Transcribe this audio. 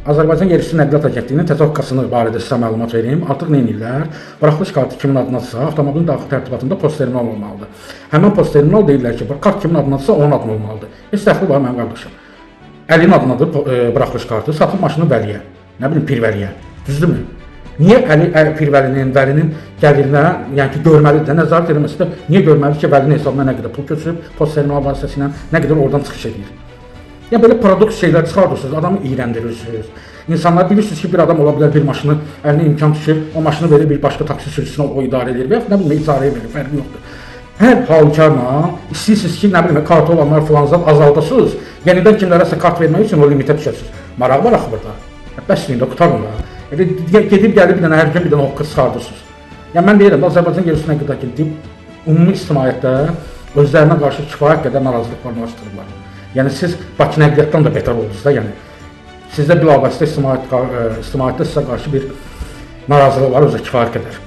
Azərbaycan Yerüstü Nəqliyyat Agentliyinin təzahüratçısını barədə sizə məlumat vereyim. Artıq nə edirlər? Buraxılış kartı kimin adınadırsa, avtomobilin daxili tərtibatında post terminal olmalıdır. Həmin post terminal deyirlər ki, kart kimin adınadırsa onun adına olmalıdır. Heç dəxli var mənim qardaşım. Əlinin adındadır buraxılış kartı, satıb maşını Vəliyə, nə bilim Pirvəliyə. Düzdürmü? Niyə Əli Pirvəlinin, Vəlinin gəlirinə, yəni ki, görməlidir də, nəzarət edilməsi də niyə görməlidir ki, Vəlinin hesabına nə qədər pul köçürüb, post terminal vasitəsilə nə qədər oradan çıxış edir? Ya belə produkt şeylər çıxardırsınız, adamı iyrəndirirsiniz. İnsanlar bilirsiniz ki, bir adam ola bilər bir maşını əlinə imkan düşür, o maşını verir bir başqa taksi sürücüsünə o idarə edir və ya nə bilim icarəyə verir, fərqi yoxdur. Hər halkarla istəyirsiniz ki, nə bilim kart olanlar filanzat azaldasınız, yenidən kimlərəsə kart vermək üçün o limitə düşəsiniz. Maraq var axı burada. Bəsləyin də qutarın da. Gedib gəlib bir dənə hər gün bir dənə hoqqa çıxardırsınız. Yəni mən deyirəm, Azərbaycan Yerüstü Nəqliyyat Agentliyi ümumi ictimaiyyətdə özlərinə qarşı kifayət qədər narazılıq formalaşdırırlar. Yəni siz Bakı nəqliyyatdan da betər oldunuz da, yəni sizdə bilavasitə ictimaiyyətdə sizə qarşı bir narazılıq var, özə kifayət qədər.